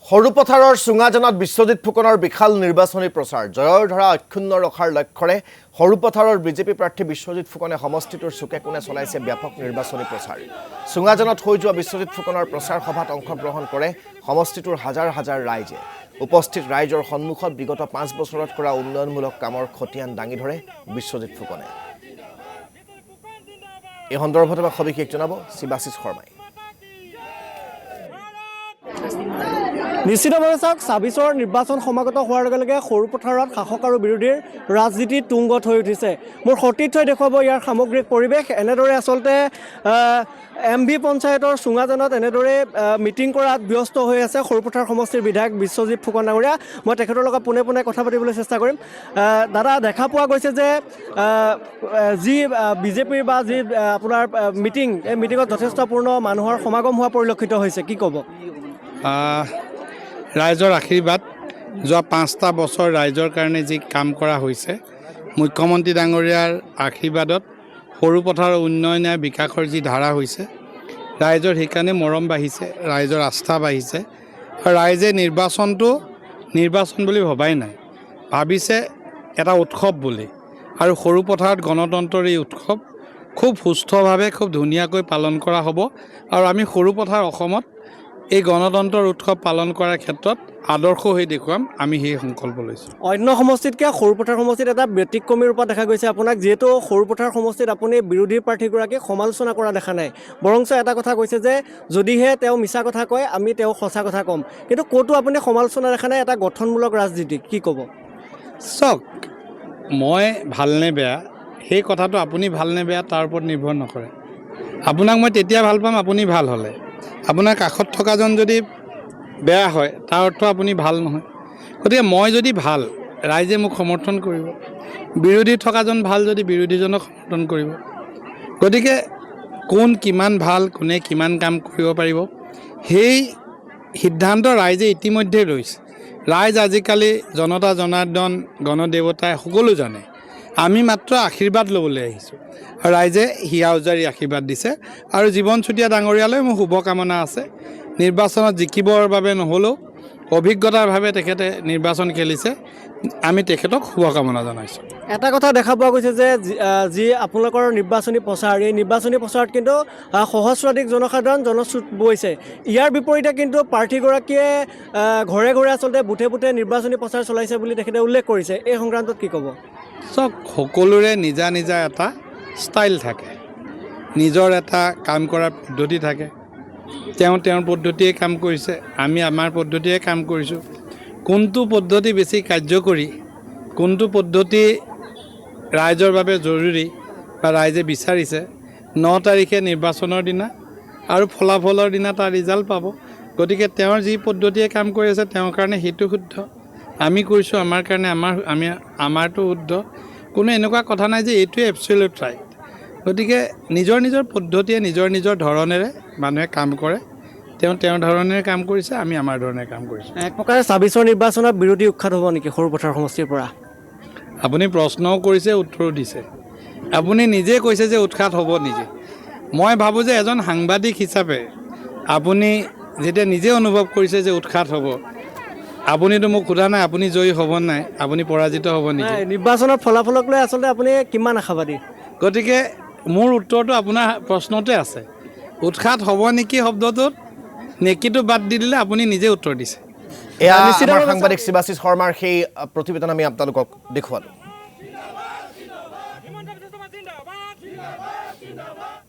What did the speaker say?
সৰুপথাৰৰ চুঙাজানত বিশ্বজিৎ ফুকনৰ বিশাল নিৰ্বাচনী প্ৰচাৰ জয়ৰ ধাৰা অক্ষুণ্ণ ৰখাৰ লক্ষ্যৰে সৰুপথাৰৰ বিজেপি প্ৰাৰ্থী বিশ্বজিৎ ফুকনে সমষ্টিটোৰ চুকে কোণে চলাইছে ব্যাপক নিৰ্বাচনী প্ৰচাৰ চুঙাজানত হৈ যোৱা বিশ্বজিৎ ফুকনৰ প্ৰচাৰ সভাত অংশগ্ৰহণ কৰে সমষ্টিটোৰ হাজাৰ হাজাৰ ৰাইজে উপস্থিত ৰাইজৰ সন্মুখত বিগত 5 বছৰত কৰা উন্নয়নমূলক কামৰ খতিয়ান দাঙি ধৰে বিশ্বজিৎ ফুকনে এই সন্দৰ্ভত সবিশেষ জনাব শিৱাশিষ শৰ্মাই নিশ্চিতভাৱে চাওক ২৬ৰ নিৰ্বাচন সমাগত হোৱাৰ লগে লগে সৰুপথাৰত শাসক আৰু বিৰোধীৰ ৰাজনীতি তুংগত হৈ উঠিছে মোৰ সতীৰ্থই দেখুৱাব ইয়াৰ সামগ্ৰিক পৰিৱেশ এনেদৰে আচলতে MV পঞ্চায়তৰ চুঙাজানত এনেদৰে মিটিং কৰাত ব্যস্ত হৈ আছে সৰুপথাৰ সমষ্টিৰ বিধায়ক বিশ্বজিৎ ফুকন ডাঙৰীয়া মই তেখেতৰ লগত পোনে পোনে কথা পাতিবলৈ চেষ্টা কৰিম দাদা দেখা পোৱা গৈছে যে যি বিজেপিৰ বা যি আপোনাৰ মিটিং এই মিটিঙত যথেষ্টপূৰ্ণ মানুহৰ সমাগম হোৱা পৰিলক্ষিত হৈছে কি ক'ব ৰাইজৰ আশীৰ্বাদ যোৱা 5টা বছৰ ৰাইজৰ কাৰণে যি কাম কৰা হৈছে মুখ্যমন্ত্ৰী ডাঙৰীয়াৰ আশীৰ্বাদত সৰুপথাৰৰ উন্নয়ন বিকাশৰ যি ধাৰা হৈছে ৰাইজৰ সেইকাৰণে মৰম বাঢ়িছে ৰাইজৰ আস্থা বাঢ়িছে আৰু ৰাইজে নিৰ্বাচন বুলি ভবাই নাই ভাবিছে এটা উৎসৱ বুলি আৰু সৰুপথাৰত গণতন্ত্ৰৰ এই উৎসৱ খুব সুস্থভাৱে খুব ধুনীয়াকৈ পালন কৰা হ'ব আৰু আমি সৰুপথাৰ অসমত এই গণতন্ত্ৰৰ উৎসৱ পালন কৰাৰ ক্ষেত্ৰত আদৰ্শ হৈ দেখুৱাম আমি সেই সংকল্প লৈছোঁ অন্য সমষ্টিতকৈ সৰুপথাৰ সমষ্টিত এটা ব্যতিক্ৰমী ৰূপত দেখা গৈছে আপোনাক যিহেতু সৰুপথাৰ সমষ্টিত আপুনি বিৰোধী প্ৰাৰ্থীগৰাকীক সমালোচনা কৰা দেখা নাই বৰঞ্চ এটা কথা কৈছে যে যদিহে তেওঁ মিছা কথা কয় আমি তেওঁ সঁচা কথা ক'ম কিন্তু ক'তো আপুনি সমালোচনা দেখা নাই এটা গঠনমূলক ৰাজনীতি কি ক'ব চাওক মই ভালনে বেয়া সেই কথাটো আপুনি ভালনে বেয়া তাৰ ওপৰত নিৰ্ভৰ নকৰে আপোনাক মই তেতিয়া ভাল পাম আপুনি ভাল হ'লে আপোনাৰ কাষত থকাজন যদি বেয়া হয় তাৰ অৰ্থ আপুনি ভাল নহয় গতিকে মই যদি ভাল ৰাইজে মোক সমৰ্থন কৰিব বিৰোধী থকাজন ভাল যদি বিৰোধীজনক সমৰ্থন কৰিব গতিকে কোন কিমান ভাল কোনে কিমান কাম কৰিব পাৰিব সেই সিদ্ধান্ত ৰাইজে ইতিমধ্যে লৈছে ৰাইজ আজিকালি জনতা জনাৰ্দন গণদেৱতাই সকলো জানে আমি মাত্ৰ আশীৰ্বাদ ল'বলৈ আহিছোঁ আৰু ৰাইজে হিয়া উজাৰি আশীৰ্বাদ দিছে আৰু জীৱন চুতীয়া ডাঙৰীয়ালৈ মোৰ শুভকামনা আছে নিৰ্বাচনত জিকিবৰ বাবে নহ'লেও অভিজ্ঞতাৰভাৱে তেখেতে নিৰ্বাচন খেলিছে আমি তেখেতক শুভকামনা জনাইছোঁ এটা কথা দেখা পোৱা গৈছে যে যি আপোনালোকৰ নিৰ্বাচনী প্ৰচাৰ এই নিৰ্বাচনী প্ৰচাৰত কিন্তু সহস্ৰাধিক জনসাধাৰণ জনশ্ৰুত বৈছে ইয়াৰ বিপৰীতে কিন্তু প্ৰাৰ্থীগৰাকীয়ে ঘৰে ঘৰে আচলতে বুথে বুথে নিৰ্বাচনী প্ৰচাৰ চলাইছে বুলি তেখেতে উল্লেখ কৰিছে এই সংক্ৰান্তত কি ক'ব চব সকলোৰে নিজা নিজা এটা ষ্টাইল থাকে নিজৰ এটা কাম কৰাৰ পদ্ধতি থাকে তেওঁৰ পদ্ধতিয়ে কাম কৰিছে আমি আমাৰ পদ্ধতিয়ে কাম কৰিছোঁ কোনটো পদ্ধতি বেছি কাৰ্যকৰী কোনটো পদ্ধতি ৰাইজৰ বাবে জৰুৰী বা ৰাইজে বিচাৰিছে 9 তাৰিখে নিৰ্বাচনৰ দিনা আৰু ফলাফলৰ দিনা তাৰ ৰিজাল্ট পাব গতিকে তেওঁৰ যি পদ্ধতিয়ে কাম কৰি আছে তেওঁৰ কাৰণে সেইটো শুদ্ধ আমি কৰিছোঁ আমাৰ কাৰণে আমাৰটো শুদ্ধ কোনো এনেকুৱা কথা নাই যে এইটোৱে এবছলিউট ৰাইট গতিকে নিজৰ নিজৰ পদ্ধতিয়ে নিজৰ ধৰণেৰে মানুহে কাম কৰে তেওঁ ধৰণেৰে কাম কৰিছে আমি আমাৰ ধৰণে কাম কৰিছোঁ এক প্ৰকাৰে ২৬ৰ নিৰ্বাচনত বিৰোধী উৎখাত হ'ব নেকি সৰুপথাৰ সমষ্টিৰ পৰা আপুনি প্ৰশ্নও কৰিছে উত্তৰো দিছে আপুনি নিজে কৈছে যে উৎখাত হ'ব নিজে মই ভাবোঁ যে এজন সাংবাদিক হিচাপে আপুনি যেতিয়া নিজে অনুভৱ কৰিছে যে উৎখাত হ'ব আপুনিতো মোক সোধা নাই আপুনি জয়ী হ'ব নাই আপুনি পৰাজিত হ'ব নেকি নিৰ্বাচনৰ ফলাফলক লৈ আচলতে আপুনি কিমান আশাবাদী গতিকে মোৰ উত্তৰটো আপোনাৰ প্ৰশ্নতে আছে উৎখাত হ'ব নেকি শব্দটোত নেকিটো বাদ দি দিলে আপুনি নিজে উত্তৰ দিছে এয়া সাংবাদিক শিৱাশিষ শৰ্মাৰ সেই প্ৰতিবেদন আমি আপোনালোকক দেখুৱালোঁ